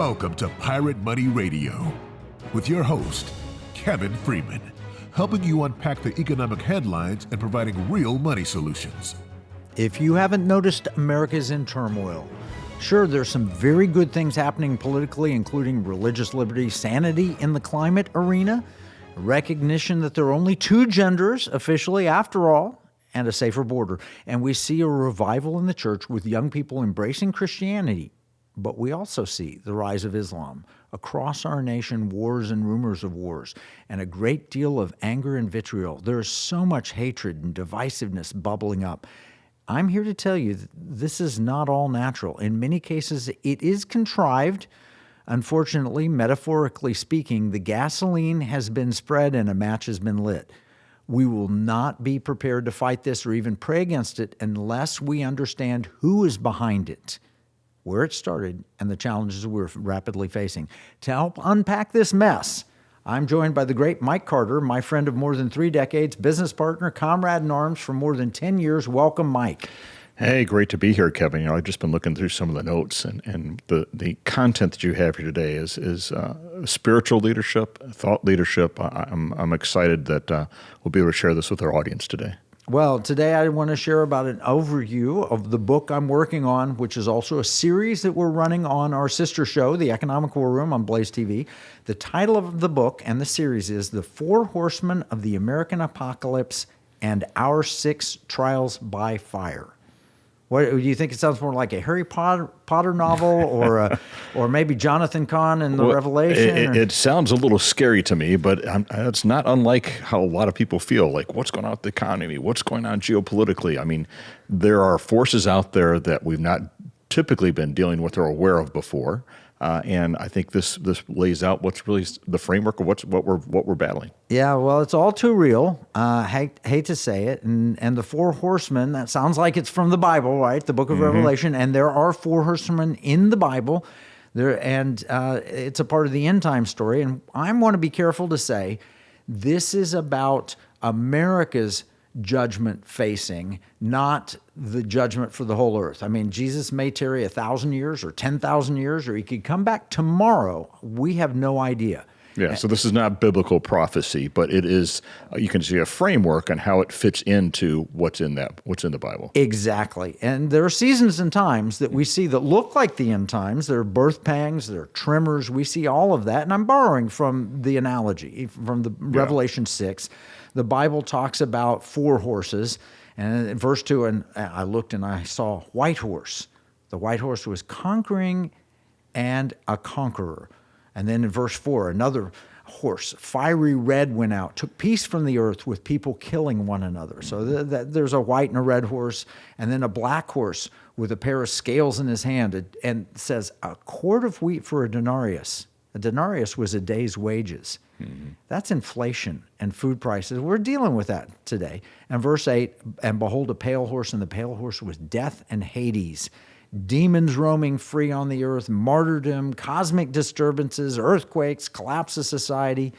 Welcome to Pirate Money Radio with your host, Kevin Freeman, helping you unpack the economic headlines and providing real money solutions. If you haven't noticed, America's in turmoil. Sure, there's some very good things happening politically, including religious liberty, sanity in the climate arena, recognition that there are only two genders officially after all, and a safer border. And we see a revival in the church with young people embracing Christianity. But we also see the rise of Islam. Across our nation, wars and rumors of wars, and a great deal of anger and vitriol. There is so much hatred and divisiveness bubbling up. I'm here to tell you that this is not all natural. In many cases, it is contrived. Unfortunately, metaphorically speaking, the gasoline has been spread and a match has been lit. We will not be prepared to fight this or even pray against it unless we understand who is behind it, where it started, and the challenges we're rapidly facing. To help unpack this mess, I'm joined by the great Mike Carter, my friend of more than 3 decades, business partner, comrade in arms for more than 10 years. Welcome, Mike. Hey, great to be here, Kevin. I've just been looking through some of the notes, and the content that you have here today is spiritual leadership, thought leadership. I'm excited that we'll be able to share this with our audience today. Well, today I want to share about an overview of the book I'm working on, which is also a series that we're running on our sister show, The Economic War Room on Blaze TV. The title of the book and the series is The 4 Horsemen of the American Apocalypse and Our 6 Trials by Fire. What do you think? It sounds more like a Harry Potter novel, or maybe Jonathan Kahn and the Revelation. It sounds a little scary to me, but it's not unlike how a lot of people feel. Like, what's going on with the economy? What's going on geopolitically? I mean, there are forces out there that we've not typically been dealing with or aware of before. And I think this lays out what's really the framework of what we're battling. Yeah, well, it's all too real. Hate to say it. And the 4 horsemen, that sounds like it's from the Bible, right? The book of Revelation. And there are 4 horsemen in the Bible. It's a part of the end time story. And I want to be careful to say this is about America's judgment facing, not the judgment for the whole earth. I mean, Jesus may tarry 1,000 years or 10,000 years, or he could come back tomorrow. We have no idea. Yeah, so this is not biblical prophecy, but it is, you can see a framework on how it fits into what's in the Bible. Exactly. And there are seasons and times that we see that look like the end times. There are birth pangs, there are tremors. We see all of that. And I'm borrowing from the analogy from the Revelation 6. The Bible talks about 4 horses. And in verse 2, and I looked and I saw a white horse. The white horse was conquering and a conqueror. And then in verse 4, another horse, fiery red, went out, took peace from the earth with people killing one another. So there's a white and a red horse, and then a black horse with a pair of scales in his hand, and says, a quart of wheat for a denarius. A denarius was a day's wages. That's inflation and food prices. We're dealing with that today. And verse 8, and behold, a pale horse, and the pale horse was death and Hades. Demons roaming free on the earth, martyrdom, cosmic disturbances, earthquakes, collapse of society.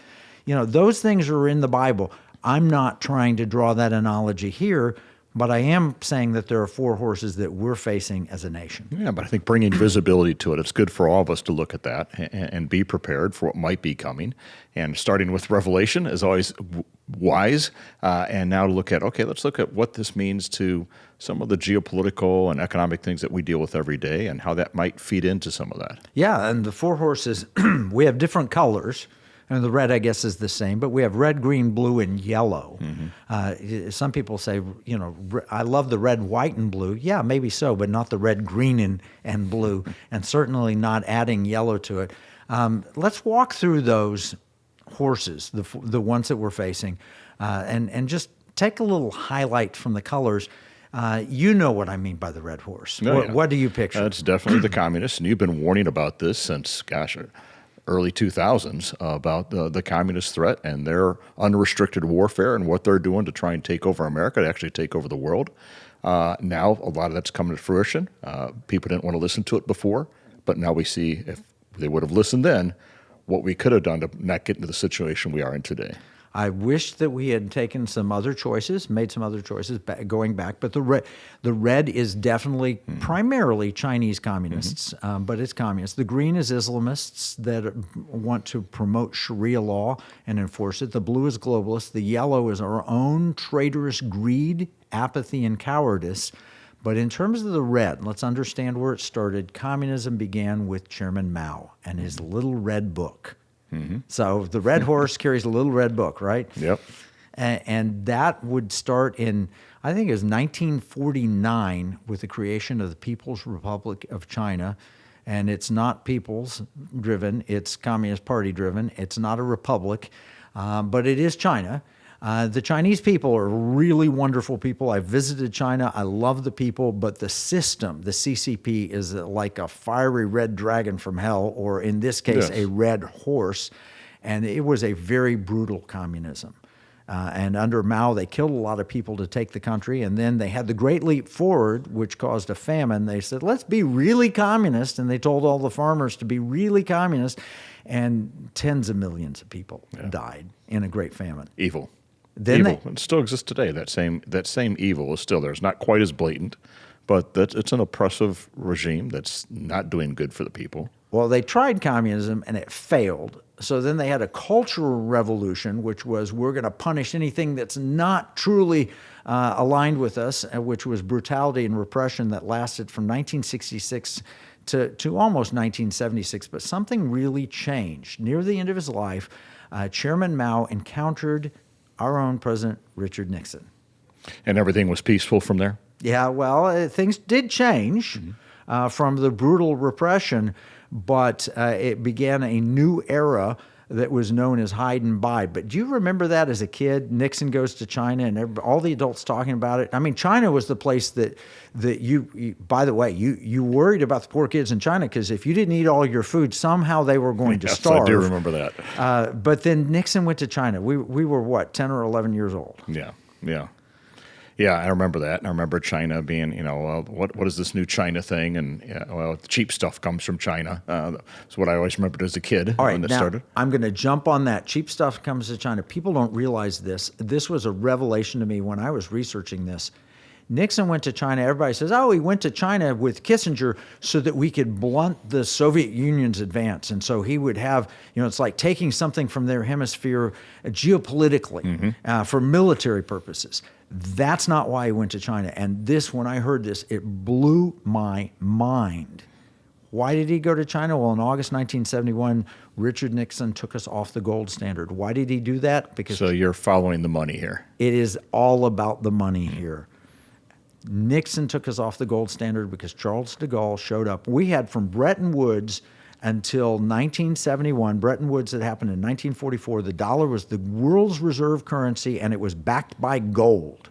You know, those things are in the Bible. I'm not trying to draw that analogy here, but I am saying that there are 4 horses that we're facing as a nation. Yeah, but I think bringing visibility to it, it's good for all of us to look at that and be prepared for what might be coming. And starting with Revelation is always wise. And now to look at, let's look at what this means to some of the geopolitical and economic things that we deal with every day and how that might feed into some of that. Yeah, and the 4 horses, we have different colors. And the red, I guess, is the same, but we have red, green, blue, and yellow. Some people say, I love the red, white, and blue. Yeah, maybe so, but not the red, green, and blue, and certainly not adding yellow to it. Let's walk through those horses, the ones that we're facing, and just take a little highlight from the colors. You know what I mean by the red horse. What do you picture? It's definitely the communists, and you've been warning about this since, early 2000s about the communist threat and their unrestricted warfare and what they're doing to try and take over America, to actually take over the world. Now, a lot of that's coming to fruition. People didn't want to listen to it before, but now we see if they would have listened then, what we could have done to not get into the situation we are in today. I wish that we had taken some other choices, made some other choices going back, but the red is definitely primarily Chinese communists, but it's communists. The green is Islamists that want to promote Sharia law and enforce it. The blue is globalists. The yellow is our own traitorous greed, apathy, and cowardice. But in terms of the red, let's understand where it started. Communism began with Chairman Mao and his little red book. So the red horse carries a little red book, right? Yep. And that would start in, I think it was 1949 with the creation of the People's Republic of China. And it's not people's driven, it's Communist Party driven. It's not a republic, but it is China. The Chinese people are really wonderful people. I visited China. I love the people, but the system, the CCP, is like a fiery red dragon from hell, or in this case, a red horse. And it was a very brutal communism. And under Mao, they killed a lot of people to take the country. And then they had the Great Leap Forward, which caused a famine. They said, let's be really communist. And they told all the farmers to be really communist. And tens of millions of people died in a great famine. Evil. Then evil. It still exists today. That same evil is still there. It's not quite as blatant, but it's an oppressive regime that's not doing good for the people. Well, they tried communism and it failed. So then they had a cultural revolution, which was we're going to punish anything that's not truly aligned with us, which was brutality and repression that lasted from 1966 to almost 1976. But something really changed. Near the end of his life, Chairman Mao encountered our own President Richard Nixon. And everything was peaceful from there? Yeah, well, things did change from the brutal repression, but it began a new era that was known as hide and bide. But do you remember that as a kid? Nixon goes to China and all the adults talking about it. I mean, China was the place that you by the way, you worried about the poor kids in China because if you didn't eat all your food, somehow they were going to starve. I do remember that. But then Nixon went to China. We were, what, 10 or 11 years old? Yeah, I remember that. And I remember China being, what is this new China thing? And, the cheap stuff comes from China. That's what I always remembered as a kid when it started. I'm going to jump on that. Cheap stuff comes to China. People don't realize this. This was a revelation to me when I was researching this. Nixon went to China. Everybody says, he went to China with Kissinger so that we could blunt the Soviet Union's advance. And so he would have, it's like taking something from their hemisphere geopolitically for military purposes. That's not why he went to China. And when I heard this, it blew my mind. Why did he go to China? Well, in August 1971, Richard Nixon took us off the gold standard. Why did he do that? Because so you're following the money here. It is all about the money here. Nixon took us off the gold standard because Charles de Gaulle showed up. We had from Bretton Woods until 1971, Bretton Woods had happened in 1944, the dollar was the world's reserve currency and it was backed by gold.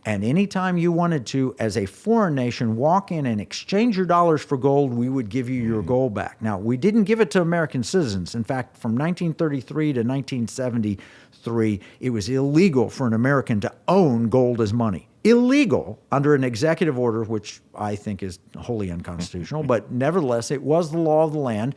And anytime you wanted to, as a foreign nation, walk in and exchange your dollars for gold, we would give you your gold back. Now, we didn't give it to American citizens. In fact, from 1933 to 1973, it was illegal for an American to own gold as money. Illegal under an executive order, which I think is wholly unconstitutional, but nevertheless, it was the law of the land,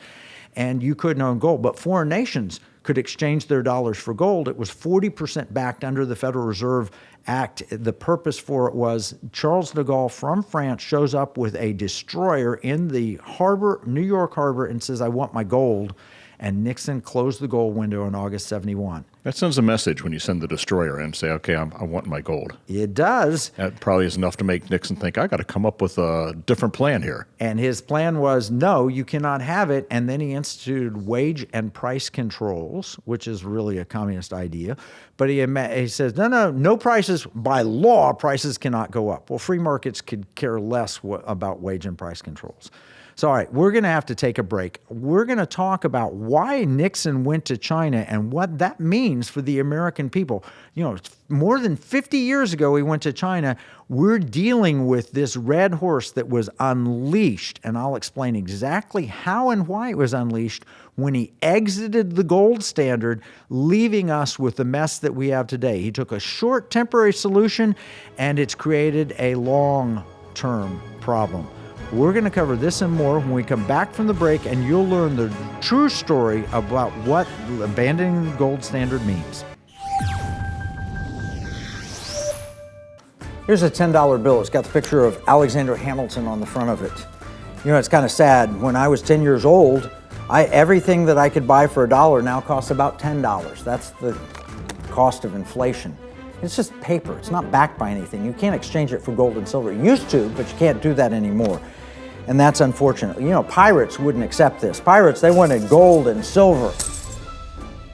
and you couldn't own gold. But foreign nations could exchange their dollars for gold. It was 40% backed under the Federal Reserve Act. The purpose for it was Charles de Gaulle from France shows up with a destroyer in the harbor, New York harbor, and says, I want my gold. And Nixon closed the gold window in August 71. That sends a message when you send the destroyer in and say, okay, I want my gold. It does. That probably is enough to make Nixon think, I got to come up with a different plan here. And his plan was, no, you cannot have it. And then he instituted wage and price controls, which is really a communist idea. But he says, no prices. By law, prices cannot go up. Well, free markets could care less about wage and price controls. So, all right, we're going to have to take a break. We're going to talk about why Nixon went to China and what that means for the American people. More than 50 years ago, he went to China. We're dealing with this red horse that was unleashed, and I'll explain exactly how and why it was unleashed when he exited the gold standard, leaving us with the mess that we have today. He took a short, temporary solution, and it's created a long-term problem. We're going to cover this and more when we come back from the break, and you'll learn the true story about what abandoning the gold standard means. Here's a $10 bill. It's got the picture of Alexander Hamilton on the front of it. You know, it's kind of sad. When I was 10 years old, everything that I could buy for $1 now costs about $10. That's the cost of inflation. It's just paper. It's not backed by anything. You can't exchange it for gold and silver. You used to, but you can't do that anymore. And that's unfortunate. You know, pirates wouldn't accept this. Pirates, they wanted gold and silver.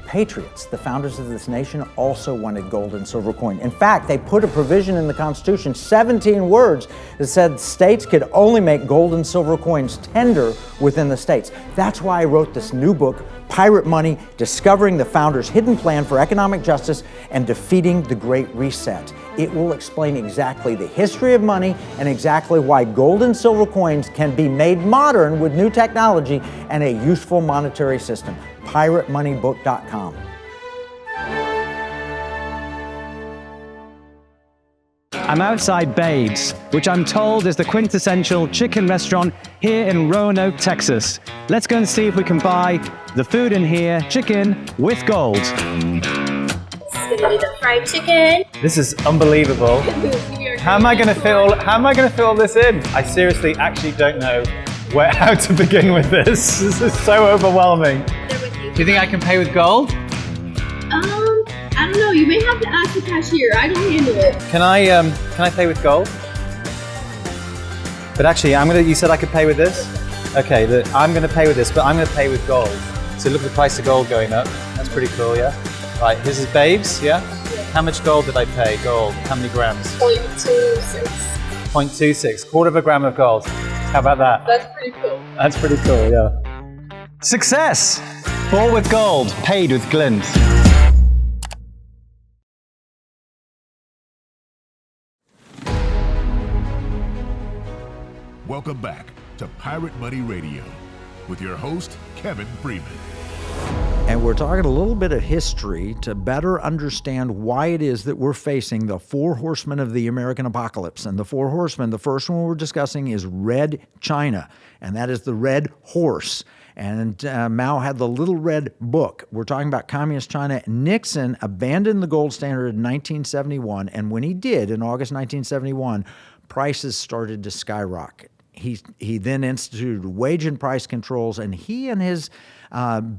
Patriots, the founders of this nation, also wanted gold and silver coin. In fact, they put a provision in the Constitution, 17 words, that said states could only make gold and silver coins tender within the states. That's why I wrote this new book, Pirate Money, Discovering the Founders' Hidden Plan for Economic Justice and Defeating the Great Reset. It will explain exactly the history of money and exactly why gold and silver coins can be made modern with new technology and a useful monetary system. PirateMoneyBook.com. I'm outside Babe's, which I'm told is the quintessential chicken restaurant here in Roanoke, Texas. Let's go and see if we can buy the food in here, chicken with gold. This is gonna be the fried chicken. This is unbelievable. How am I going to fit all this in? I seriously actually don't know how to begin with this. This is so overwhelming. Do you think I can pay with gold? I don't know. You may have to ask the cashier. I don't handle it. Can I pay with gold? But actually, you said I could pay with this? Okay, I'm gonna pay with this, but I'm gonna pay with gold. So look at the price of gold going up. That's pretty cool, yeah? Right, this is Babes, yeah? How much gold did I pay? Gold, how many grams? 0.26. 0.26, quarter of a gram of gold. How about that? That's pretty cool. That's pretty cool, yeah. Success! All with gold, paid with glint. Welcome back to Pirate Money Radio with your host, Kevin Freeman. And we're talking a little bit of history to better understand why it is that we're facing the four horsemen of the American apocalypse. And the four horsemen, the first one we're discussing is Red China, and that is the red horse. And Mao had the little red book. We're talking about communist China. Nixon abandoned the gold standard in 1971, and when he did, in August 1971, prices started to skyrocket. He then instituted wage and price controls, and he and his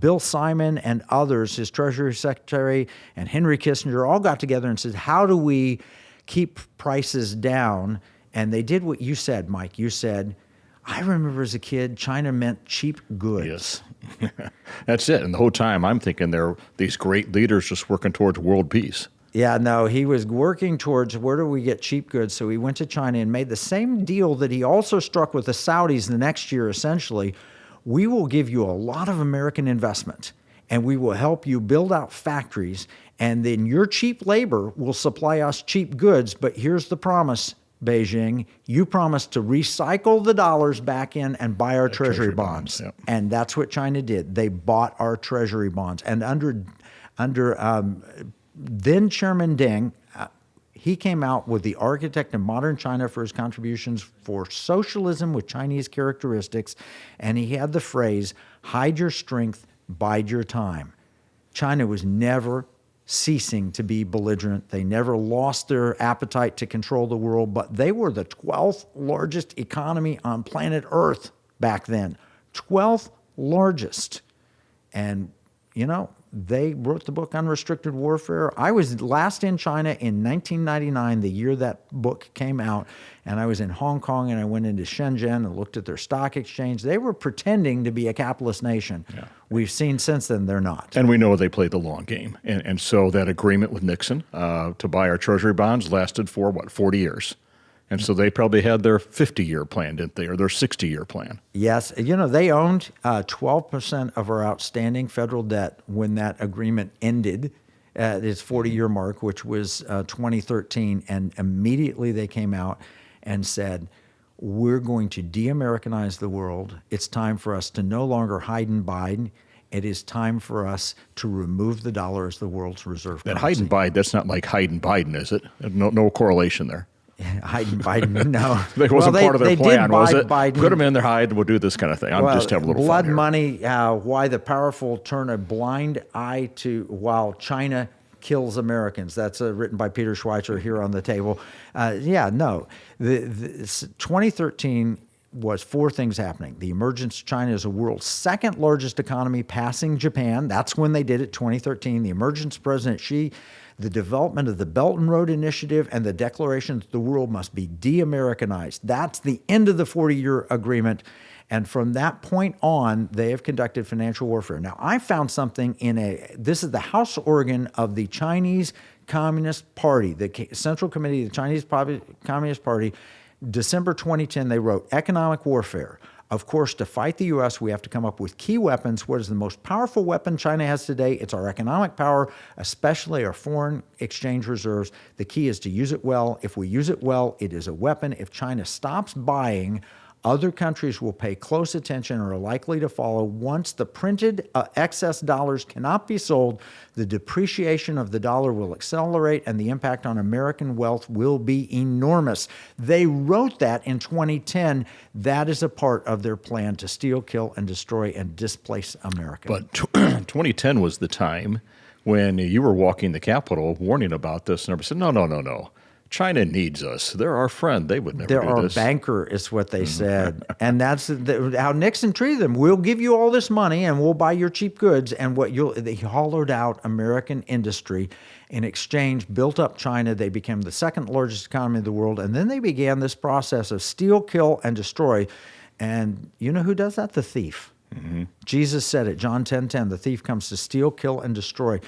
Bill Simon and others, his Treasury Secretary and Henry Kissinger, all got together and said, how do we keep prices down? And they did what you said, Mike. You said, I remember as a kid, China meant cheap goods. Yes. That's it. And the whole time I'm thinking they're these great leaders just working towards world peace. Yeah, no, he was working towards where do we get cheap goods. So he went to China and made the same deal that he also struck with the Saudis the next year, essentially. We will give you a lot of American investment, and we will help you build out factories, and then your cheap labor will supply us cheap goods. But here's the promise, Beijing. You promised to recycle the dollars back in and buy our treasury bonds. Yep. And that's what China did. They bought our treasury bonds. And under then Chairman Deng, he came out with the architect of modern China for his contributions for socialism with Chinese characteristics, and he had the phrase, hide your strength, bide your time. China was never ceasing to be belligerent. They never lost their appetite to control the world, but they were the 12th largest economy on planet Earth back then. 12th largest. And, you know, they wrote the book Unrestricted Warfare. I was last in China in 1999, the year that book came out, and I was in Hong Kong, and I went into Shenzhen and looked at their stock exchange. They were pretending to be a capitalist nation. Yeah. We've seen since then they're not. And we know they played the long game. And so that agreement with Nixon to buy our treasury bonds lasted for, 40 years. And so they probably had their 50-year plan, didn't they, or their 60-year plan? Yes. You know, they owned 12% of our outstanding federal debt when that agreement ended at its 40-year mark, which was 2013. And immediately they came out and said, we're going to de-Americanize the world. It's time for us to no longer hide and bide. It is time for us to remove the dollar as the world's reserve currency. That hide and bide, that's not like hide and Biden, is it? No correlation there. Hide and Biden, no. It wasn't part of their plan, was it? Biden. Put them in there, hide, and we'll do this kind of thing. I'm just having a little blood fun here. money, why the powerful turn a blind eye to while China kills Americans. That's written by Peter Schweitzer here on the table. 2013 was four things happening. The emergence of China as a world's second largest economy, passing Japan. That's when they did it, 2013. The emergence of President Xi, the development of the Belt and Road Initiative, and the declaration that the world must be de-Americanized. That's the end of the 40-year agreement. And from that point on, they have conducted financial warfare. Now, I found something this is the House organ of the Chinese Communist Party, the Central Committee of the Chinese Communist Party. December 2010, they wrote, economic warfare. Of course, to fight the U.S., we have to come up with key weapons. What is the most powerful weapon China has today? It's our economic power, especially our foreign exchange reserves. The key is to use it well. If we use it well, it is a weapon. If China stops buying, other countries will pay close attention or are likely to follow. Once the printed excess dollars cannot be sold, the depreciation of the dollar will accelerate and the impact on American wealth will be enormous. They wrote that in 2010. That is a part of their plan to steal, kill, and destroy and displace America. But 2010 was the time when you were walking the Capitol warning about this, and everybody said, no. China needs us. They're our friend. They would never do this. They're our banker, is what they said. And that's how Nixon treated them. We'll give you all this money and we'll buy your cheap goods. And they hollowed out American industry. In exchange, built up China. They became the second largest economy in the world. And then they began this process of steal, kill, and destroy. And you know who does that? The thief. Mm-hmm. Jesus said it, John 10:10, the thief comes to steal, kill, and destroy.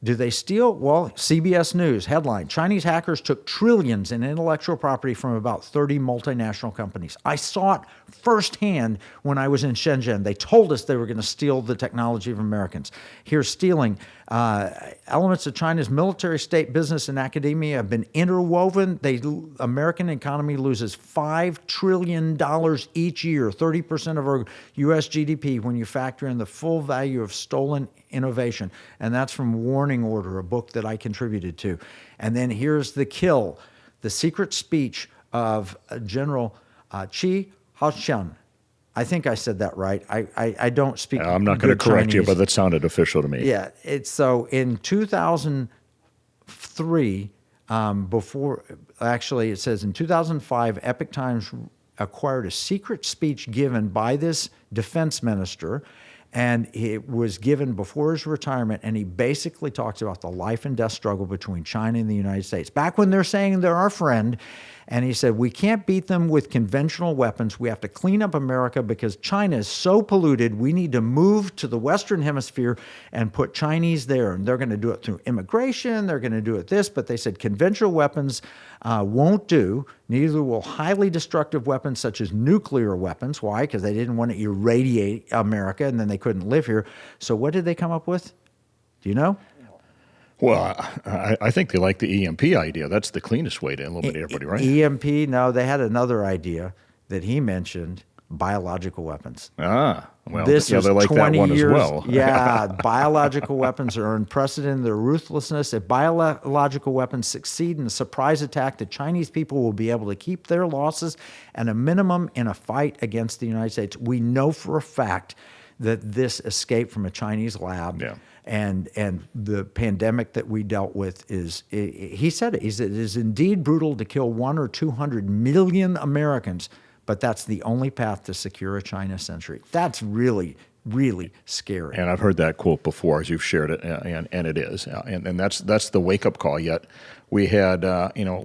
Do they steal? Well, CBS News headline, Chinese hackers took trillions in intellectual property from about 30 multinational companies. I saw it firsthand when I was in Shenzhen. They told us they were going to steal the technology of Americans. Here's stealing. Elements of China's military, state, business, and academia have been interwoven. The American economy loses $5 trillion each year, 30% of our U.S. GDP, when you factor in the full value of stolen innovation. And that's from Warning Order, a book that I contributed to. And then here's the kill, the secret speech of General Qi Haoqian. I think I said that right. I don't speak I'm not going to correct Chinese. you, but that sounded official to me. Yeah. So in 2003, it says in 2005, Epoch Times acquired a secret speech given by this defense minister, and it was given before his retirement, and he basically talks about the life and death struggle between China and the United States. Back when they're saying they're our friend, and he said, we can't beat them with conventional weapons. We have to clean up America because China is so polluted. We need to move to the Western Hemisphere and put Chinese there. And they're going to do it through immigration. They're going to do it this. But they said conventional weapons won't do. Neither will highly destructive weapons such as nuclear weapons. Why? Because they didn't want to irradiate America and then they couldn't live here. So what did they come up with? Do you know? Well, I think they like the EMP idea. That's the cleanest way to eliminate everybody, right? EMP, no, they had another idea that he mentioned, biological weapons. Well, this they like that one as well. Yeah, biological weapons are unprecedented. Their ruthlessness. If biological weapons succeed in a surprise attack, the Chinese people will be able to keep their losses at a minimum in a fight against the United States. We know for a fact that this escaped from a Chinese lab. Yeah. And the pandemic that we dealt with he said it is indeed brutal to kill 100 or 200 million Americans, but that's the only path to secure a China century. That's really, really scary. And I've heard that quote before, as you've shared it, and it is, and that's the wake up call. Yet we had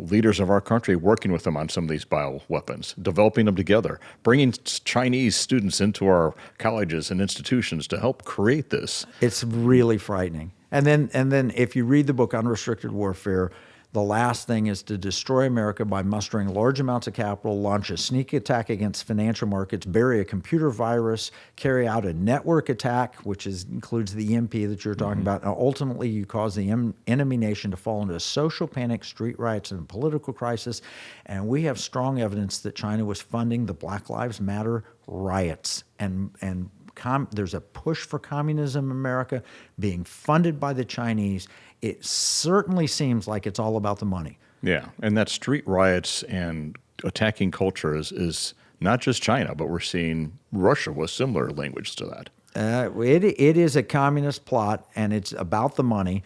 leaders of our country working with them on some of these bioweapons, developing them together, bringing Chinese students into our colleges and institutions to help create this. It's really frightening. And then if you read the book Unrestricted Warfare, the last thing is to destroy America by mustering large amounts of capital, launch a sneak attack against financial markets, bury a computer virus, carry out a network attack, which includes the EMP that you're talking about. And ultimately, you cause the enemy nation to fall into a social panic, street riots, and a political crisis. And we have strong evidence that China was funding the Black Lives Matter riots. And there's a push for communism in America being funded by the Chinese. It certainly seems like it's all about the money. Yeah, and that street riots and attacking culture is not just China, but we're seeing Russia with similar language to that. It is a communist plot, and it's about the money.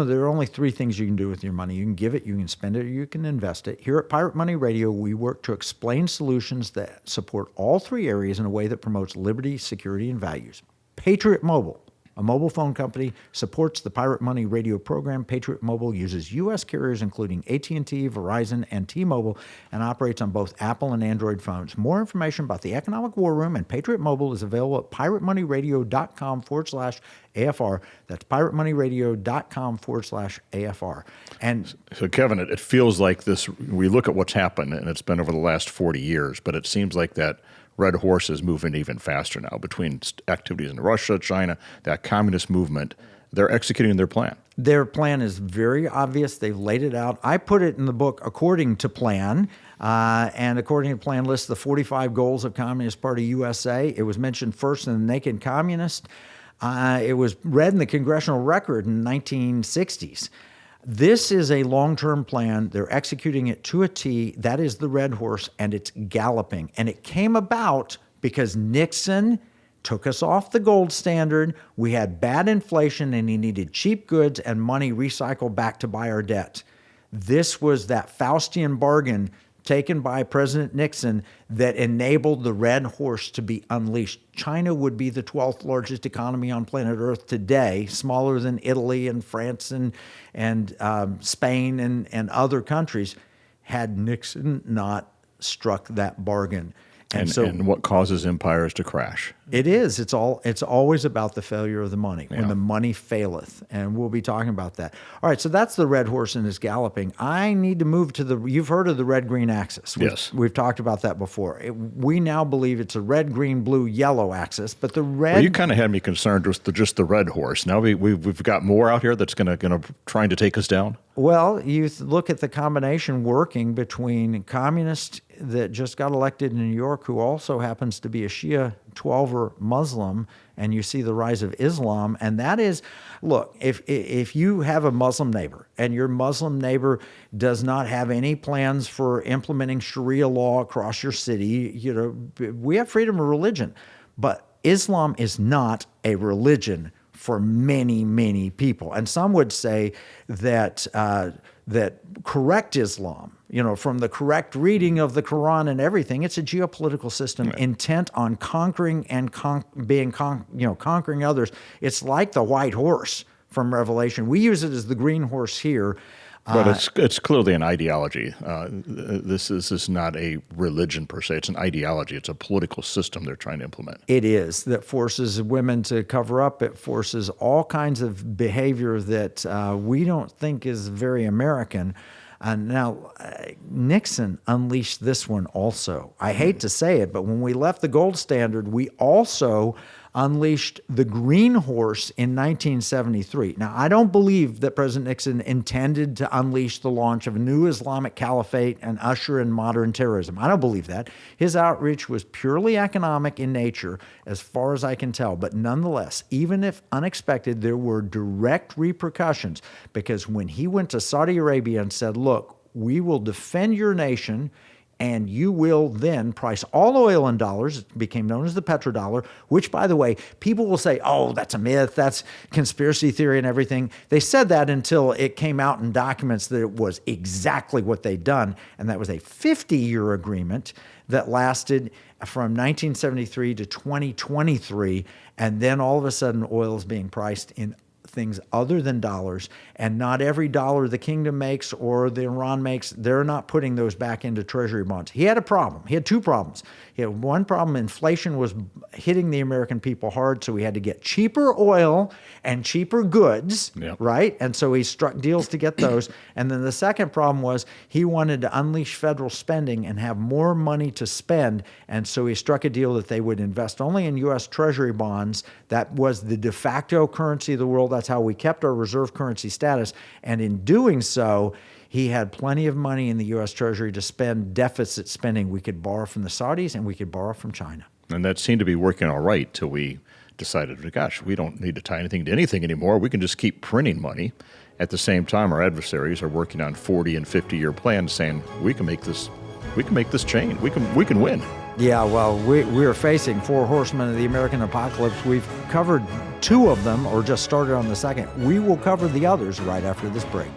there are only three things you can do with your money. You can give it, you can spend it, or you can invest it. Here at Pirate Money Radio, we work to explain solutions that support all three areas in a way that promotes liberty, security, and values. Patriot Mobile, a mobile phone company, supports the Pirate Money Radio program. Patriot Mobile uses U.S. carriers including AT&T, Verizon, and T-Mobile, and operates on both Apple and Android phones. More information about the Economic War Room and Patriot Mobile is available at piratemoneyradio.com/AFR. That's piratemoneyradio.com/AFR. And so, Kevin, it feels like this. We look at what's happened, and it's been over the last 40 years, but it seems like that red horse is moving even faster now between activities in Russia, China, that communist movement. They're executing their plan. Their plan is very obvious. They've laid it out. I put it in the book according to plan. And according to plan lists the 45 goals of Communist Party USA. It was mentioned first in the Naked Communist. It was read in the Congressional Record in the 1960s. This is a long-term plan. They're executing it to a T. That is the red horse, and it's galloping. And it came about because Nixon took us off the gold standard. We had bad inflation, and he needed cheap goods and money recycled back to buy our debt. This was that Faustian bargain taken by President Nixon that enabled the red horse to be unleashed. China would be the 12th largest economy on planet Earth today, smaller than Italy and France and Spain and other countries, had Nixon not struck that bargain. And what causes empires to crash? It is. It's always about the failure of the money, when the money faileth. And we'll be talking about that. All right, so that's the red horse and is galloping. I need to move to you've heard of the red-green axis. Yes. We've talked about that before. We now believe it's a red, green, blue, yellow axis, but the red... Well, you kind of had me concerned with just the red horse. Now we've got more out here that's going to trying to take us down? Well, you look at the combination working between communists that just got elected in New York, who also happens to be a Shia 12er Muslim, and you see the rise of Islam. And that is, look, if you have a Muslim neighbor and your Muslim neighbor does not have any plans for implementing Sharia law across your city, we have freedom of religion. But Islam is not a religion for many, many people. And some would say that that correct Islam, from the correct reading of the Quran and everything, it's a geopolitical system intent on conquering and conquering others. It's like the white horse from Revelation. We use it as the green horse here. But it's clearly an ideology. This is not a religion per se. It's an ideology. It's a political system they're trying to implement. It is, that forces women to cover up. It forces all kinds of behavior that we don't think is very American. Now, Nixon unleashed this one also. I hate to say it, but when we left the gold standard, we also unleashed the green horse in 1973. Now, I don't believe that President Nixon intended to unleash the launch of a new Islamic caliphate and usher in modern terrorism. I don't believe that. His outreach was purely economic in nature, as far as I can tell. But nonetheless, even if unexpected, there were direct repercussions, because when he went to Saudi Arabia and said, look, we will defend your nation, and you will then price all oil in dollars. It became known as the petrodollar, which, by the way, people will say, oh, that's a myth, that's conspiracy theory and everything. They said that until it came out in documents that it was exactly what they'd done, and that was a 50-year agreement that lasted from 1973 to 2023, and then all of a sudden oil is being priced in things other than dollars, and not every dollar the kingdom makes or the Iran makes, they're not putting those back into treasury bonds. He had a problem. He had two problems. He had one problem: inflation was hitting the American people hard, so he had to get cheaper oil and cheaper goods, right? And so he struck deals to get those. And then the second problem was he wanted to unleash federal spending and have more money to spend, and so he struck a deal that they would invest only in U.S. treasury bonds. That was the de facto currency of the world. That's how we kept our reserve currency status. And in doing so, he had plenty of money in the U.S. Treasury to spend deficit spending. We could borrow from the Saudis and we could borrow from China. And that seemed to be working all right till we decided, gosh, we don't need to tie anything to anything anymore. We can just keep printing money. At the same time, our adversaries are working on 40 and 50-year plans saying, we can make this change. We can win. Yeah, well, we are facing 4 horsemen of the American apocalypse. We've covered 2 of them, or just started on the second. We will cover the others right after this break.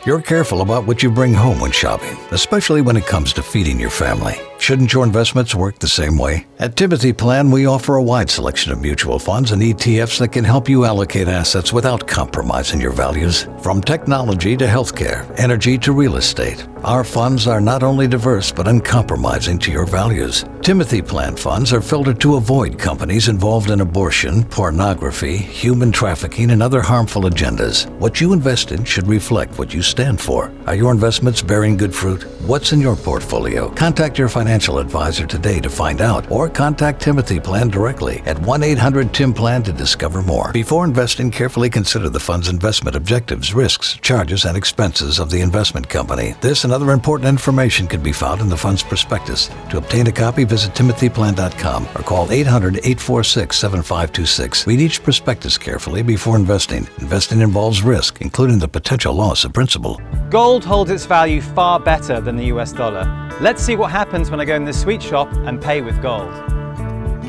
You're careful about what you bring home when shopping, especially when it comes to feeding your family. Shouldn't your investments work the same way? At Timothy Plan, we offer a wide selection of mutual funds and ETFs that can help you allocate assets without compromising your values. From technology to healthcare, energy to real estate, our funds are not only diverse but uncompromising to your values. Timothy Plan funds are filtered to avoid companies involved in abortion, pornography, human trafficking, and other harmful agendas. What you invest in should reflect what you stand for. Are your investments bearing good fruit? What's in your portfolio? Contact your financial advisor today to find out, or contact Timothy Plan directly at 1-800-TIM-PLAN to discover more. Before investing, carefully consider the fund's investment objectives, risks, charges, and expenses of the investment company. This and other important information can be found in the fund's prospectus. To obtain a copy, visit timothyplan.com or call 800-846-7526. Read each prospectus carefully before investing. Investing involves risk, including the potential loss of principal. Gold holds its value far better than the US dollar. Let's see what happens when I go in this sweet shop and pay with gold.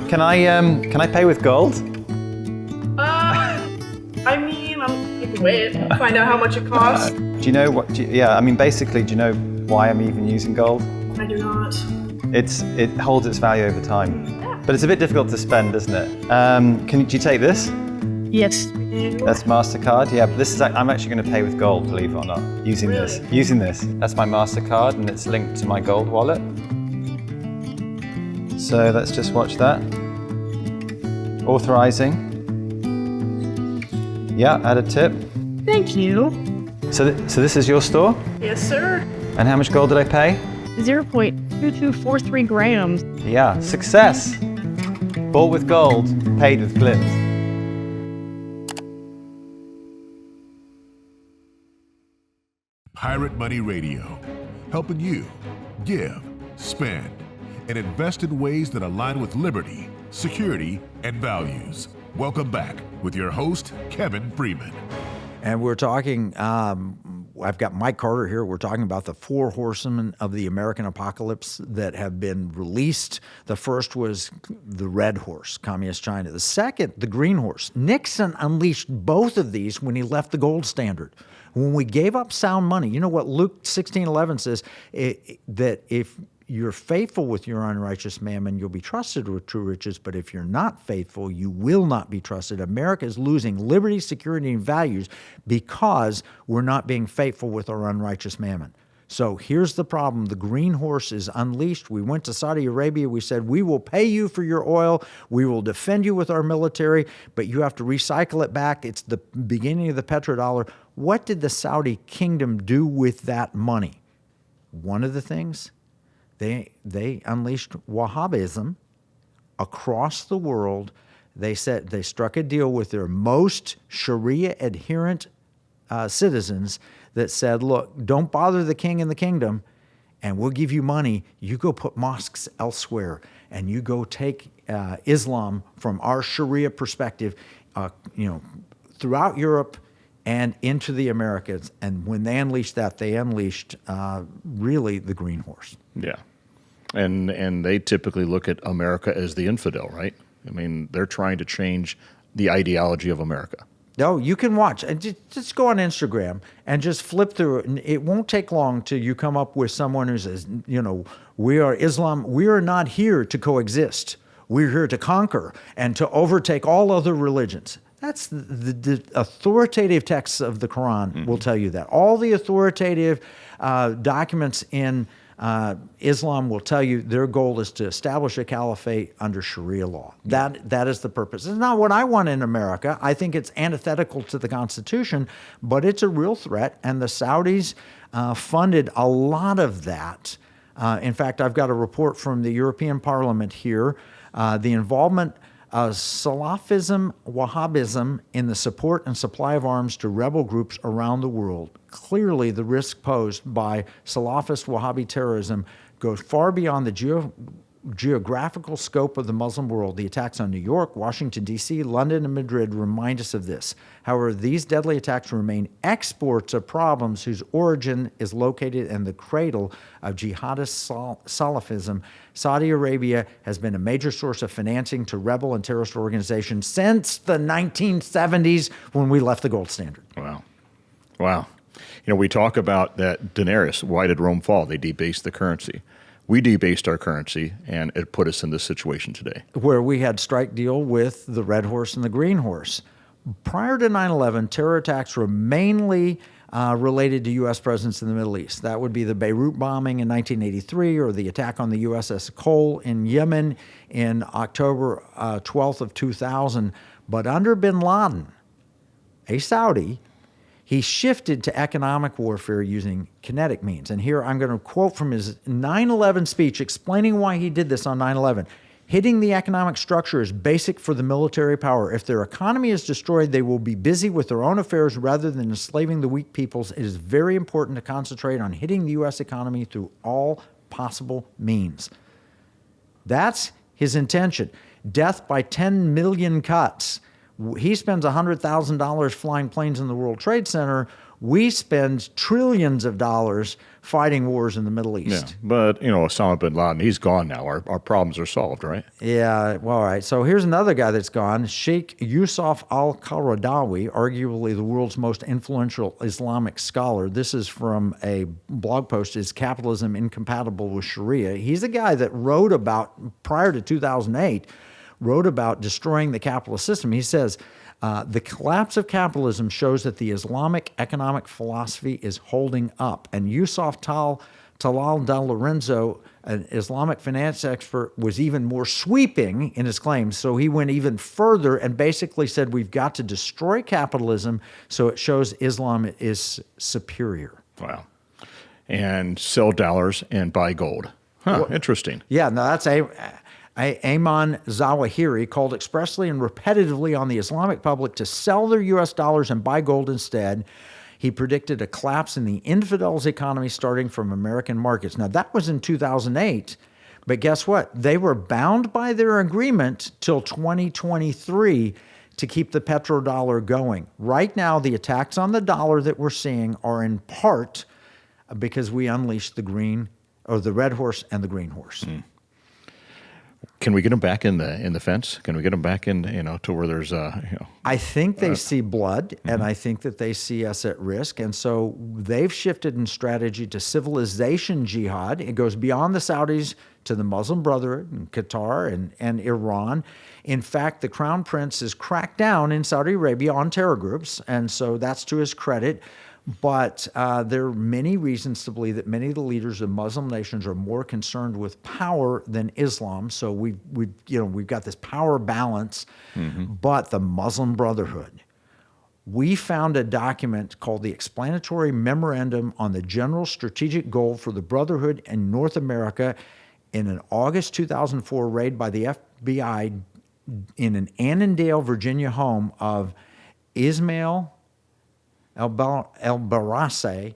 Can I pay with gold? I mean, you can wait, find out how much it costs. Do you know what? Basically, do you know why I'm even using gold? I do not. It holds its value over time, but it's a bit difficult to spend, isn't it? Do you take this? Yes. That's MasterCard. Yeah, but this is. I'm actually going to pay with gold, believe it or not. Using this. That's my MasterCard, and it's linked to my gold wallet. So let's just watch that. Authorizing. Yeah, add a tip. Thank you. So this is your store? Yes, sir. And how much gold did I pay? 0.2243 grams. Yeah, success. Bought with gold, paid with glimpse. Pirate Money Radio, helping you give, spend, and invest in ways that align with liberty, security, and values. Welcome back with your host, Kevin Freeman. And we're talking, I've got Mike Carter here. We're talking about the 4 horsemen of the American apocalypse that have been released. The first was the red horse, Communist China. The second, the green horse. Nixon unleashed both of these when he left the gold standard. When we gave up sound money, you know what Luke 16:11 says, that if you're faithful with your unrighteous mammon, you'll be trusted with true riches, but if you're not faithful, you will not be trusted. America is losing liberty, security, and values because we're not being faithful with our unrighteous mammon. So here's the problem. The green horse is unleashed. We went to Saudi Arabia. We said, we will pay you for your oil. We will defend you with our military, but you have to recycle it back. It's the beginning of the petrodollar. What did the Saudi kingdom do with that money? One of the things, they unleashed Wahhabism across the world. They struck a deal with their most Sharia adherent citizens that said, look, don't bother the king and the kingdom, and we'll give you money. You go put mosques elsewhere, and you go take Islam from our Sharia perspective, throughout Europe and into the Americas. And when they unleashed that, they unleashed really the green horse. Yeah. And they typically look at America as the infidel, right? I mean, they're trying to change the ideology of America. No, you can watch. And just go on Instagram and just flip through it. And it won't take long till you come up with someone who says, we are Islam. We are not here to coexist. We're here to conquer and to overtake all other religions. That's the authoritative texts of the Quran will tell you that. All the authoritative documents in Islam will tell you their goal is to establish a caliphate under Sharia law. That is the purpose. It's not what I want in America. I think it's antithetical to the Constitution, but it's a real threat, and the Saudis funded a lot of that. In fact, I've got a report from the European Parliament here. The involvement of Salafism, Wahhabism in the support and supply of arms to rebel groups around the world. Clearly, the risk posed by Salafist Wahhabi terrorism goes far beyond the geographical scope of the Muslim world, the attacks on New York, Washington, D.C., London, and Madrid remind us of this. However, these deadly attacks remain exports of problems whose origin is located in the cradle of jihadist Salafism. Saudi Arabia has been a major source of financing to rebel and terrorist organizations since the 1970s when we left the gold standard. Wow. Wow. We talk about that denarius. Why did Rome fall? They debased the currency. We debased our currency, and it put us in this situation today. Where we had strike deal with the red horse and the green horse. Prior to 9/11, terror attacks were mainly related to U.S. presence in the Middle East. That would be the Beirut bombing in 1983 or the attack on the USS Cole in Yemen in October 12th of 2000. But under bin Laden, a Saudi, he shifted to economic warfare using kinetic means. And here I'm going to quote from his 9/11 speech explaining why he did this on 9/11. Hitting the economic structure is basic for the military power. If their economy is destroyed, they will be busy with their own affairs rather than enslaving the weak peoples. It is very important to concentrate on hitting the U.S. economy through all possible means. That's his intention. Death by 10 million cuts. He spends $100,000 flying planes in the World Trade Center. We spend trillions of dollars fighting wars in the Middle East. Yeah, but, Osama bin Laden, he's gone now. Our problems are solved, right? Yeah, well, all right. So here's another guy that's gone, Sheikh Yusuf al-Qaradawi, arguably the world's most influential Islamic scholar. This is from a blog post, Is Capitalism Incompatible with Sharia? He's the guy that wrote about, prior to 2008, wrote about destroying the capitalist system. He says, the collapse of capitalism shows that the Islamic economic philosophy is holding up. And Yusuf Talal da Lorenzo, an Islamic finance expert, was even more sweeping in his claims. So he went even further and basically said we've got to destroy capitalism so it shows Islam is superior. Wow. And sell dollars and buy gold. Huh, interesting. Yeah, no, that's Ayman Zawahiri called expressly and repetitively on the Islamic public to sell their U.S. dollars and buy gold instead. He predicted a collapse in the infidels' economy starting from American markets. Now, that was in 2008, but guess what? They were bound by their agreement till 2023 to keep the petrodollar going. Right now, the attacks on the dollar that we're seeing are in part because we unleashed the red horse and the green horse. Can we get them back in the fence? Can we get them back in, to where there's I think they see blood, and I think that they see us at risk, and so they've shifted in strategy to civilization jihad. It goes beyond the Saudis to the Muslim Brotherhood and Qatar and Iran. In fact, the Crown Prince has cracked down in Saudi Arabia on terror groups, and so that's to his credit. But there are many reasons to believe that many of the leaders of Muslim nations are more concerned with power than Islam. So we've got this power balance. But the Muslim Brotherhood, we found a document called the Explanatory Memorandum on the General Strategic Goal for the Brotherhood in North America in an August 2004 raid by the FBI in an Annandale, Virginia home of Ismail El-Barassi,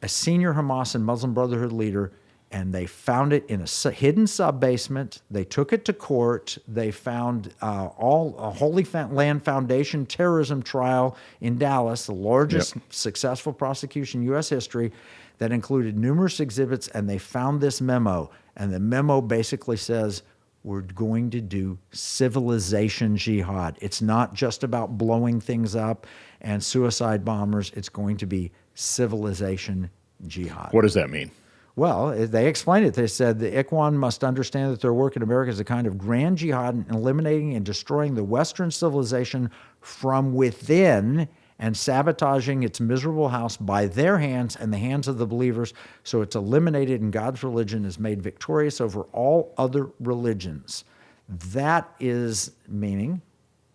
a senior Hamas and Muslim Brotherhood leader, and they found it in a hidden sub-basement. They took it to court. They found a Holy Land Foundation terrorism trial in Dallas, the largest successful prosecution in U.S. history, that included numerous exhibits, and they found this memo. And the memo basically says, we're going to do civilization jihad. It's not just about blowing things up and suicide bombers. It's going to be civilization jihad. What does that mean? Well, they explained it. They said the Ikhwan must understand that their work in America is a kind of grand jihad in eliminating and destroying the Western civilization from within and sabotaging its miserable house by their hands and the hands of the believers, so it's eliminated and God's religion is made victorious over all other religions. That is meaning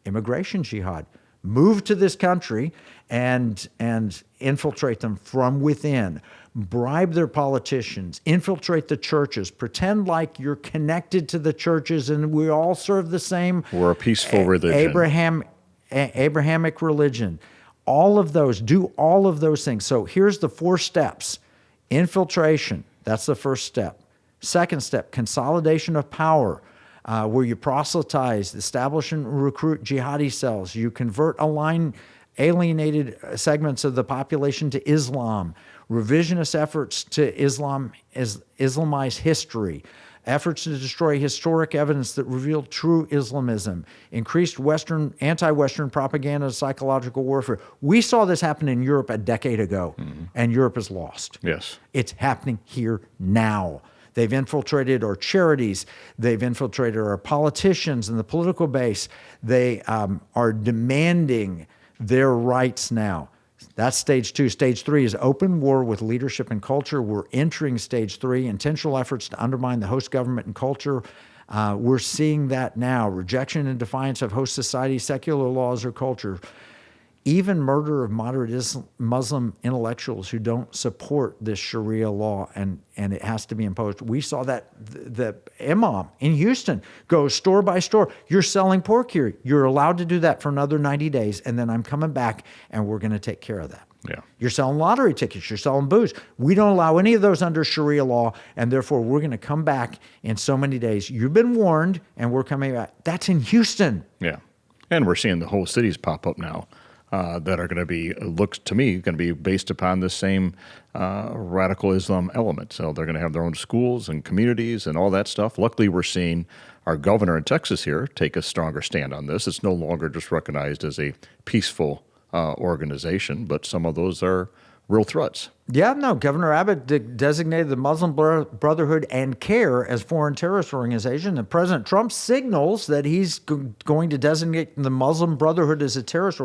immigration jihad. Move to this country and infiltrate them from within. Bribe their politicians, infiltrate the churches, pretend like you're connected to the churches and we all serve the same. We're a peaceful religion. Abrahamic religion. All of those, do all of those things. So here's the 4 steps. Infiltration, that's the first step. Second step, consolidation of power, where you proselytize, establish and recruit jihadi cells. You convert alienated segments of the population to Islam, revisionist efforts to Islamize history, efforts to destroy historic evidence that reveal true Islamism, increased anti-Western propaganda, psychological warfare. We saw this happen in Europe a decade ago, and Europe is lost. Yes. It's happening here now. They've infiltrated our charities. They've infiltrated our politicians and the political base. They are demanding their rights now. That's stage 2. Stage 3 is open war with leadership and culture. We're entering stage 3, intentional efforts to undermine the host government and culture. We're seeing that now. Rejection and defiance of host society, secular laws, or culture. Even murder of moderate Muslim intellectuals who don't support this Sharia law, and it has to be imposed. We saw that the imam in Houston goes store by store. You're selling pork here. You're allowed to do that for another 90 days, and then I'm coming back, and we're going to take care of that. Yeah. You're selling lottery tickets. You're selling booze. We don't allow any of those under Sharia law, and therefore we're going to come back in so many days. You've been warned, and we're coming back. That's in Houston. Yeah. And we're seeing the whole cities pop up now. That are going to be, looks to me, going to be based upon the same radical Islam element. So they're going to have their own schools and communities and all that stuff. Luckily, we're seeing our governor in Texas here take a stronger stand on this. It's no longer just recognized as a peaceful organization, but some of those are real threats. Yeah, no, Governor Abbott designated the Muslim Brotherhood and CARE as foreign terrorist organization, and President Trump signals that he's going to designate the Muslim Brotherhood as a terrorist.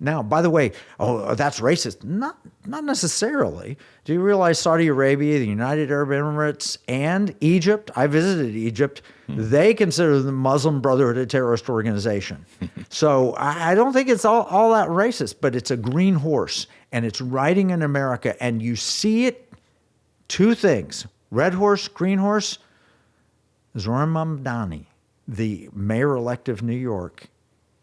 Now, by the way, that's racist. Not necessarily. Do you realize Saudi Arabia, the United Arab Emirates, and Egypt, I visited Egypt, they consider the Muslim Brotherhood a terrorist organization. So I don't think it's all that racist, but it's a green horse, and it's riding in America, and you see it, 2 things, red horse, green horse. Zoran Mamdani, the mayor-elect of New York,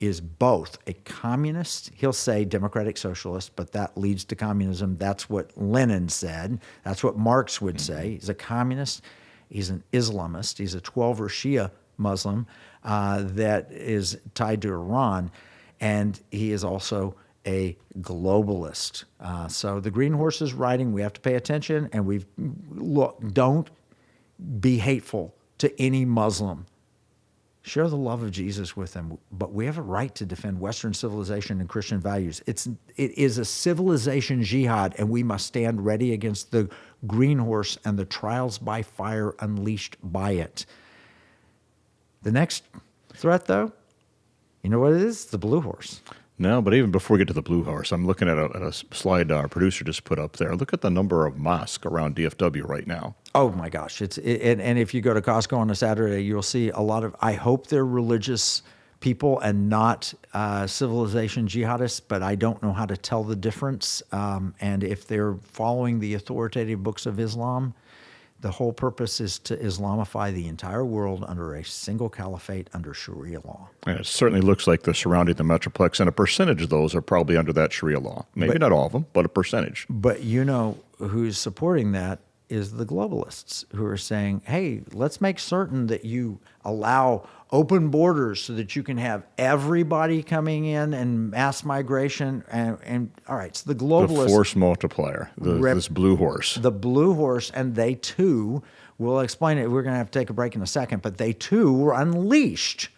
is both a communist, he'll say democratic socialist, but that leads to communism. That's what Lenin said. That's what Marx would say. He's a communist. He's an Islamist. He's a 12er Shia Muslim that is tied to Iran. And he is also a globalist. So the green horse is riding. We have to pay attention. And don't be hateful to any Muslim. Share the love of Jesus with them, but we have a right to defend Western civilization and Christian values. It is a civilization jihad, and we must stand ready against the green horse and the trials by fire unleashed by it. The next threat, though, you know what it is? The blue horse. No, but even before we get to the blue horse, I'm looking at a slide our producer just put up there. Look at the number of mosques around DFW right now. Oh my gosh! And if you go to Costco on a Saturday, you'll see a lot of. I hope they're religious people and not civilization jihadists, but I don't know how to tell the difference. And if they're following the authoritative books of Islam, the whole purpose is to Islamify the entire world under a single caliphate under Sharia law. And it certainly looks like they're surrounding the Metroplex, and a percentage of those are probably under that Sharia law. Maybe not all of them, but a percentage. But you know who's supporting that is the globalists, who are saying, hey, let's make certain that you allow open borders so that you can have everybody coming in and mass migration. And all right, so the globalists... The force multiplier, this blue horse. The blue horse, and they too, we'll explain it, we're going to have to take a break in a second, but they too were unleashed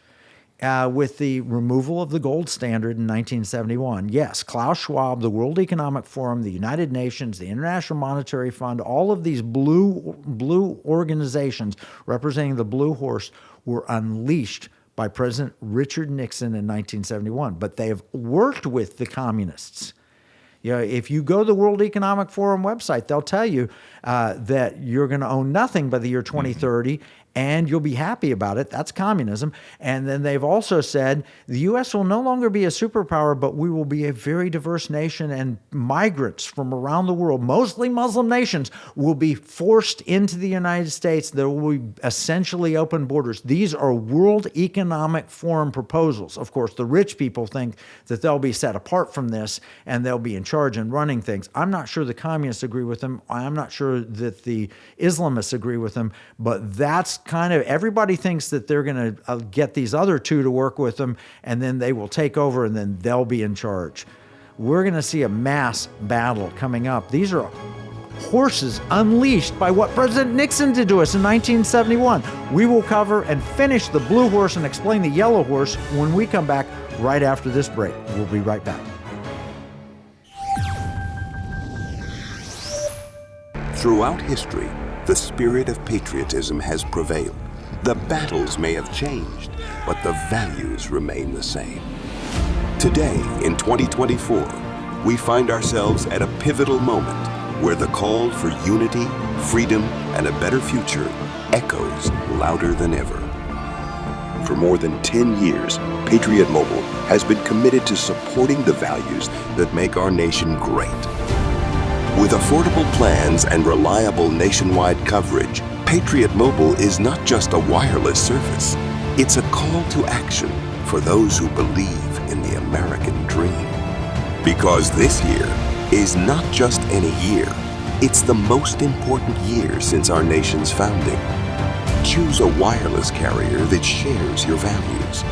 with the removal of the gold standard in 1971. Yes, Klaus Schwab, the World Economic Forum, the United Nations, the International Monetary Fund, all of these blue organizations representing the blue horse were unleashed by President Richard Nixon in 1971. But they have worked with the communists. You know, if you go to the World Economic Forum website, they'll tell you that you're going to own nothing by the year 2030, and you'll be happy about it. That's communism. And then they've also said the U.S. will no longer be a superpower, but we will be a very diverse nation, and migrants from around the world, mostly Muslim nations, will be forced into the United States. There will be essentially open borders. These are World Economic Forum proposals. Of course, the rich people think that they'll be set apart from this and they'll be in charge and running things. I'm not sure the communists agree with them. I'm not sure that the Islamists agree with them, but that's kind of, everybody thinks that they're going to get these other two to work with them, and then they will take over and then they'll be in charge. We're going to see a mass battle coming up. These are horses unleashed by what President Nixon did to us in 1971. We will cover and finish the blue horse and explain the yellow horse when we come back right after this break. We'll be right back. Throughout history, the spirit of patriotism has prevailed. The battles may have changed, but the values remain the same. Today, in 2024, we find ourselves at a pivotal moment where the call for unity, freedom, and a better future echoes louder than ever. For more than 10 years, Patriot Mobile has been committed to supporting the values that make our nation great. With affordable plans and reliable nationwide coverage, Patriot Mobile is not just a wireless service. It's a call to action for those who believe in the American dream. Because this year is not just any year, it's the most important year since our nation's founding. Choose a wireless carrier that shares your values.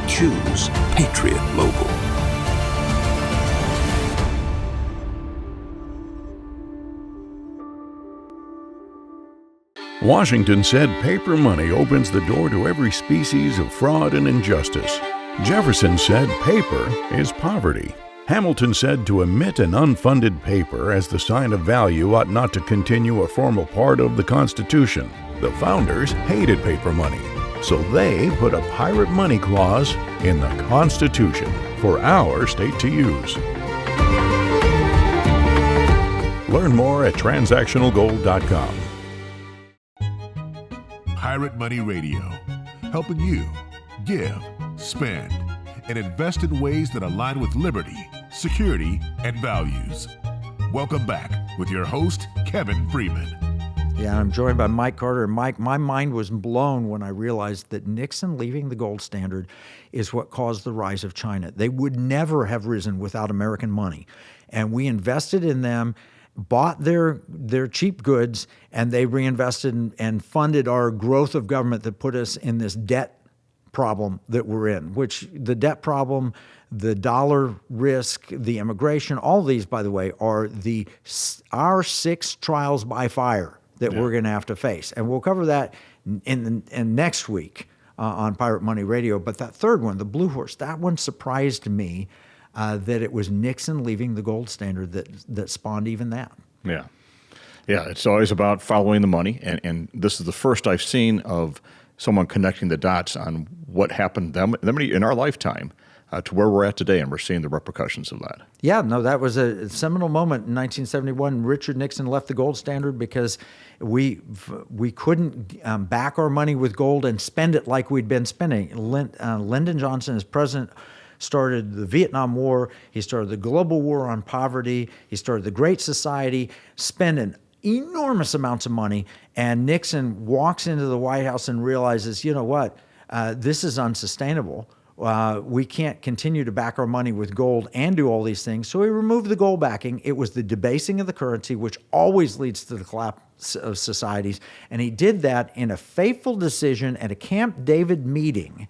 Choose Patriot Mobile. Washington said paper money opens the door to every species of fraud and injustice. Jefferson said paper is poverty. Hamilton said to emit an unfunded paper as the sign of value ought not to continue a formal part of the Constitution. The founders hated paper money, so they put a pirate money clause in the Constitution for our state to use. Learn more at transactionalgold.com. Pirate Money Radio, helping you give, spend, and invest in ways that align with liberty, security, and values. Welcome back with your host, Kevin Freeman. Yeah, I'm joined by Mike Carter. And Mike, my mind was blown when I realized that Nixon leaving the gold standard is what caused the rise of China. They would never have risen without American money. And we invested in them, bought their cheap goods, and they reinvested and funded our growth of government that put us in this debt problem that we're in, which the debt problem, the dollar risk, the immigration, all these, by the way, are our 6 trials by fire that we're going to have to face. And we'll cover that in next week on Pirate Money Radio. But that third one, the blue horse, that one surprised me. That it was Nixon leaving the gold standard that spawned even that. Yeah. Yeah, it's always about following the money. And this is the first I've seen of someone connecting the dots on what happened in our lifetime to where we're at today, and we're seeing the repercussions of that. Yeah, no, that was a seminal moment in 1971. Richard Nixon left the gold standard because we couldn't back our money with gold and spend it like we'd been spending. Lyndon Johnson, as president, started the Vietnam War. He started the global war on poverty. He started the Great Society, spending enormous amounts of money. And Nixon walks into the White House and realizes, you know what, this is unsustainable. We can't continue to back our money with gold and do all these things. So he removed the gold backing. It was the debasing of the currency, which always leads to the collapse of societies. And he did that in a fateful decision at a Camp David meeting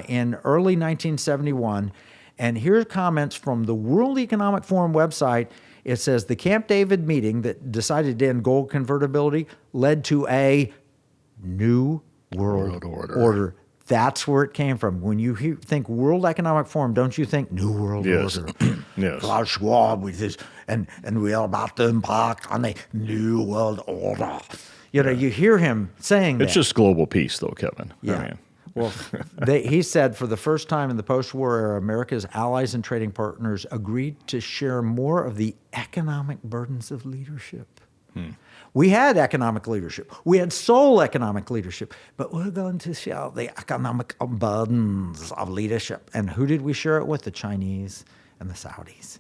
in early 1971. And here are comments from the World Economic Forum website. It says, the Camp David meeting that decided to end gold convertibility led to a new world order. That's where it came from. When you think World Economic Forum, don't you think New World Order? Yes. Klaus Schwab with his, and we are about to embark on a New World Order. You know, you hear him saying that. It's just global peace, though, Kevin. Yeah. I mean. Well, he said for the first time in the post-war era, America's allies and trading partners agreed to share more of the economic burdens of leadership. We had economic leadership. We had sole economic leadership, but we're going to share the economic burdens of leadership. And who did we share it with? The Chinese and the Saudis.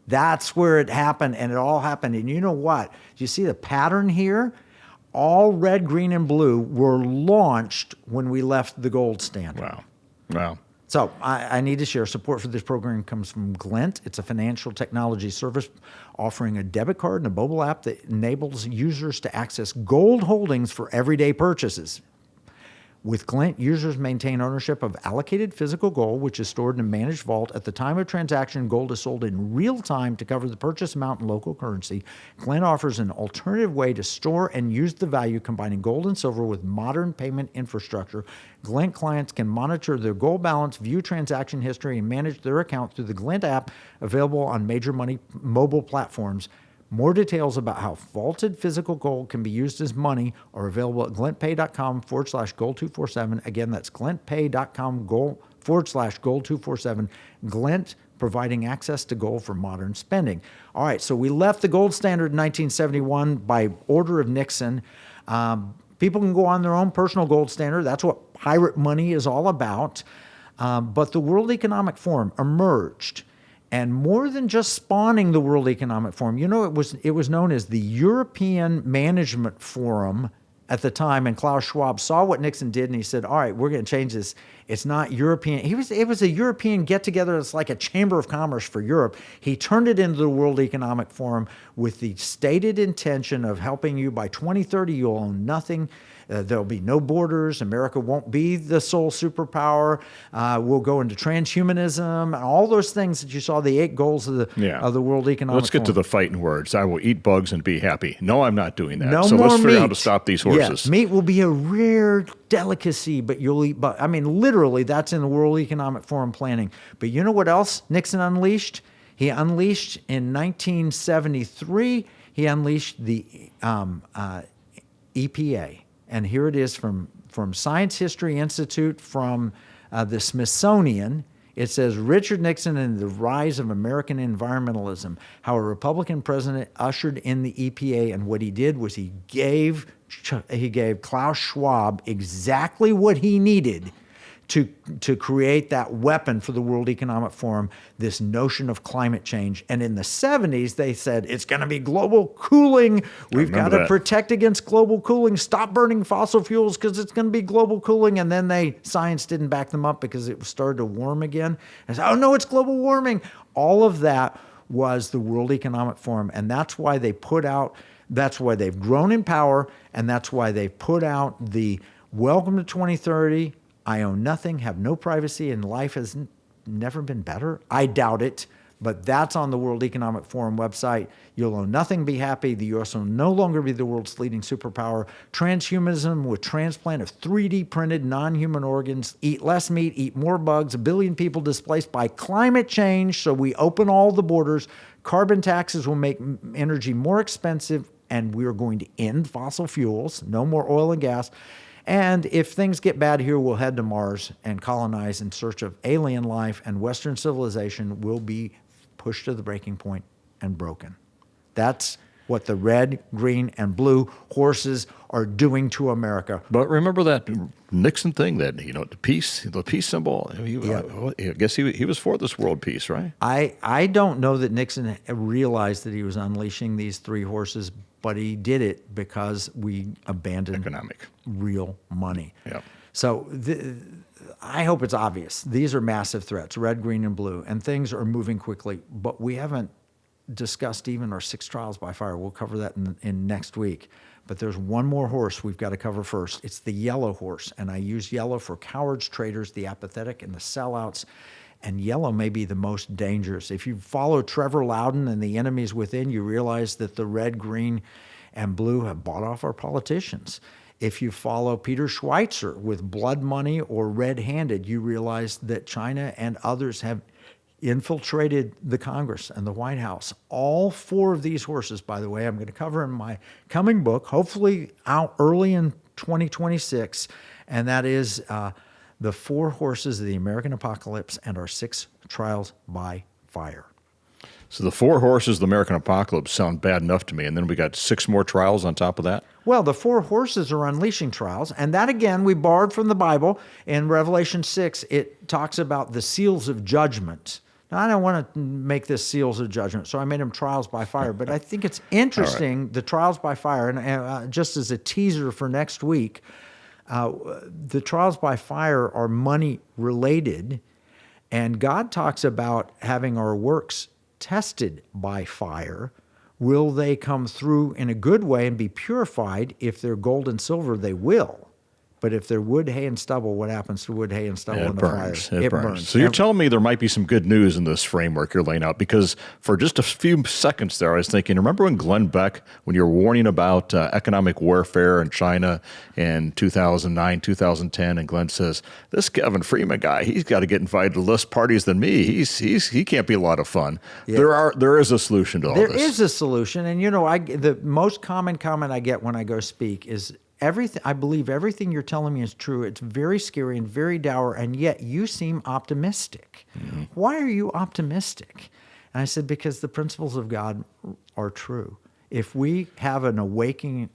That's where it happened, and it all happened. And you know what? Do you see the pattern here? All red, green, and blue were launched when we left the gold standard. Wow. So I need to share support for this program comes from Glint. It's a financial technology service offering a debit card and a mobile app that enables users to access gold holdings for everyday purchases. With Glint, users maintain ownership of allocated physical gold, which is stored in a managed vault. At the time of transaction, gold is sold in real time to cover the purchase amount in local currency. Glint offers an alternative way to store and use the value, combining gold and silver with modern payment infrastructure. Glint clients can monitor their gold balance, view transaction history, and manage their account through the Glint app, available on major mobile platforms. More details about how vaulted physical gold can be used as money are available at glintpay.com/gold247. Again, that's glintpay.com/gold247. Glint, providing access to gold for modern spending. All right, so we left the gold standard in 1971 by order of Nixon. People can go on their own personal gold standard. That's what pirate money is all about. But the World Economic Forum emerged. And more than just spawning the World Economic Forum, it was known as the European Management Forum at the time. And Klaus Schwab saw what Nixon did, and he said, all right, we're going to change this. It's not European. It was a European get-together. It's like a chamber of commerce for Europe. He turned it into the World Economic Forum with the stated intention of helping you by 2030, you'll own nothing. There'll be no borders. America won't be the sole superpower. We'll go into transhumanism and all those things that you saw, the 8 goals of the World Economic Forum. Let's get to the fighting words. I will eat bugs and be happy. No, I'm not doing that. No so more let's figure out meat. how to stop these horses. Yeah, meat will be a rare delicacy, but you'll eat bugs. I mean, literally, that's in the World Economic Forum planning. But you know what else Nixon unleashed? He unleashed in 1973, he unleashed the EPA. And here it is from Science History Institute, from the Smithsonian. It says, Richard Nixon and the Rise of American Environmentalism, how a Republican president ushered in the EPA. And what he did was he gave Klaus Schwab exactly what he needed to create that weapon for the World Economic Forum, this notion of climate change. And in the 70s, they said, it's going to be global cooling. We've got to protect against global cooling. Stop burning fossil fuels because it's going to be global cooling. And then science didn't back them up because it started to warm again. And said, oh, no, it's global warming. All of that was the World Economic Forum. And that's why they've grown in power. And that's why they put out the Welcome to 2030. I own nothing, have no privacy, and life has never been better. I doubt it, but that's on the World Economic Forum website. You'll own nothing, be happy. The U.S. will no longer be the world's leading superpower. Transhumanism with transplant of 3D printed non-human organs. Eat less meat, eat more bugs. 1 billion people displaced by climate change, so we open all the borders. Carbon taxes will make energy more expensive, and we're going to end fossil fuels. No more oil and gas. And if things get bad here, we'll head to Mars and colonize in search of alien life, and Western civilization will be pushed to the breaking point and broken. That's what the red, green, and blue horses are doing to America. But remember that Nixon thing, that the peace symbol. I guess he was for this world peace, right? I don't know that Nixon realized that he was unleashing these 3 horses, but he did it because we abandoned real money. Yep. So I hope it's obvious. These are massive threats, red, green, and blue, and things are moving quickly. But we haven't discussed even our 6 trials by fire. We'll cover that in next week. But there's one more horse we've got to cover first. It's the yellow horse, and I use yellow for cowards, traitors, the apathetic, and the sellouts. And yellow may be the most dangerous. If you follow Trevor Loudon and the enemies within, you realize that the red, green, and blue have bought off our politicians. If you follow Peter Schweitzer with blood money or red-handed, you realize that China and others have infiltrated the Congress and the White House. All 4 of these horses, by the way, I'm going to cover in my coming book, hopefully out early in 2026, and that is the 4 horses of the American apocalypse and our 6 trials by fire. So the 4 horses of the American apocalypse sound bad enough to me, and then we got 6 more trials on top of that? Well, the 4 horses are unleashing trials, and that, again, we borrowed from the Bible. In Revelation 6, it talks about the seals of judgment. Now, I don't want to make this seals of judgment, so I made them trials by fire, but I think it's interesting, the trials by fire, and just as a teaser for next week, the trials by fire are money related, and God talks about having our works tested by fire. Will they come through in a good way and be purified? If they're gold and silver, they will. But if they're wood, hay, and stubble, what happens to wood, hay, and stubble in the fire? It burns. So you're telling me there might be some good news in this framework you're laying out, because for just a few seconds there, I was thinking, remember when Glenn Beck, when you were warning about economic warfare in China in 2009, 2010, and Glenn says, this Kevin Freeman guy, he's got to get invited to less parties than me. He can't be a lot of fun. Yeah. There is a solution to all this. There is a solution. And, the most common comment I get when I go speak is, I believe everything you're telling me is true. It's very scary and very dour, and yet you seem optimistic. Mm-hmm. Why are you optimistic? And I said, because the principles of God are true. If we have an awakening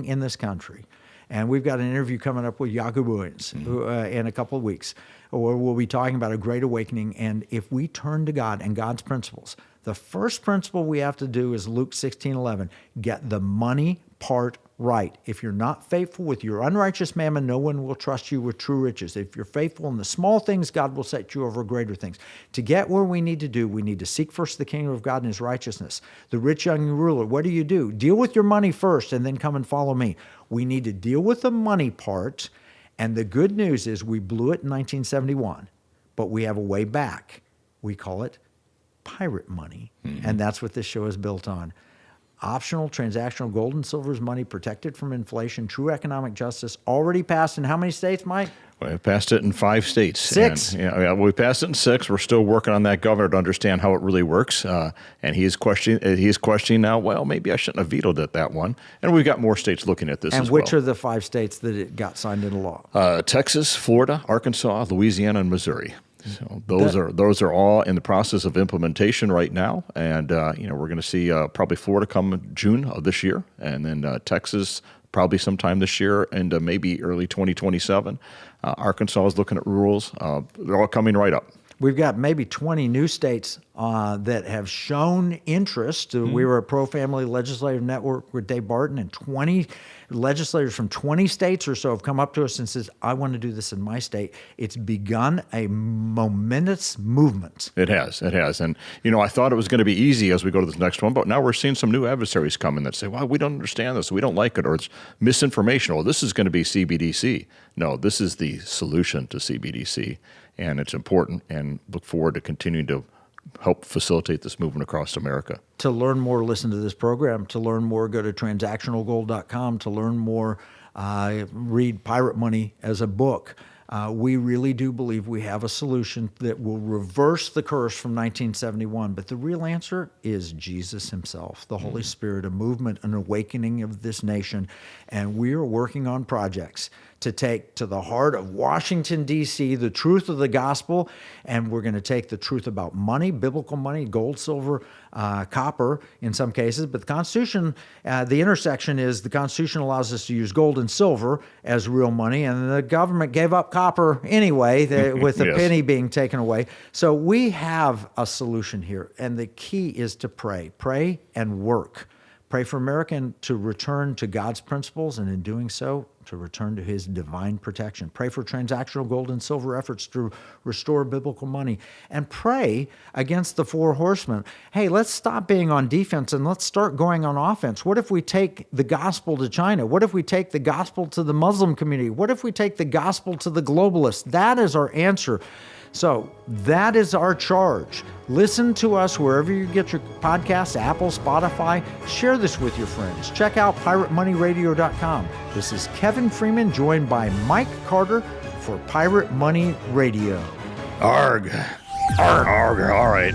in this country, and we've got an interview coming up with Jacob Owens in a couple of weeks, where we'll be talking about a great awakening, and if we turn to God and God's principles, the first principle we have to do is Luke 16:11, get the money part right. If you're not faithful with your unrighteous mammon, no one will trust you with true riches. If you're faithful in the small things, God will set you over greater things. To get where we need to seek first the kingdom of God and his righteousness. The rich young ruler, what do? Deal with your money first and then come and follow me. We need to deal with the money part, and the good news is we blew it in 1971, but we have a way back. We call it pirate money, and that's what this show is built on. Optional, transactional, gold and silver is money protected from inflation, true economic justice, already passed in how many states, Mike? We passed it in 5 states. 6? And, we passed it in 6. We're still working on that governor to understand how it really works. And he is questioning now, well, maybe I shouldn't have vetoed that one. And we've got more states looking at this as well. And which are the 5 states that it got signed into law? Texas, Florida, Arkansas, Louisiana, and Missouri. So those are all in the process of implementation right now, and we're going to see probably Florida come in June of this year, and then Texas probably sometime this year, and maybe early 2027. Arkansas is looking at rules. They're all coming right up. We've got maybe 20 new states that have shown interest. We were a pro-family legislative network with Dave Barton, and 20 legislators from 20 states or so have come up to us and says, I want to do this in my state. It's begun a momentous movement. It has. And, I thought it was going to be easy as we go to this next one, but now we're seeing some new adversaries come in that say, well, we don't understand this, we don't like it, or it's misinformation, or this is going to be CBDC. No, this is the solution to CBDC. And it's important, and look forward to continuing to help facilitate this movement across America. To learn more, listen to this program. To learn more, go to transactionalgold.com. To learn more, read Pirate Money as a book. We really do believe we have a solution that will reverse the curse from 1971. But the real answer is Jesus himself, the Holy Spirit, a movement, an awakening of this nation. And we are working on projects to take to the heart of Washington, D.C., the truth of the gospel, and we're going to take the truth about money, biblical money, gold, silver, copper in some cases, but the Constitution, the intersection is the Constitution allows us to use gold and silver as real money, and the government gave up copper anyway, with the penny being taken away. So we have a solution here, and the key is to pray and work. Pray for America to return to God's principles, and in doing so, to return to his divine protection. Pray for transactional gold and silver efforts to restore biblical money. And pray against the 4 horsemen. Hey, let's stop being on defense and let's start going on offense. What if we take the gospel to China? What if we take the gospel to the Muslim community? What if we take the gospel to the globalists? That is our answer. So that is our charge. Listen to us wherever you get your podcasts, Apple, Spotify. Share this with your friends. Check out piratemoneyradio.com. This is Kevin Freeman, joined by Mike Carter for Pirate Money Radio. Arg. Arg. All right.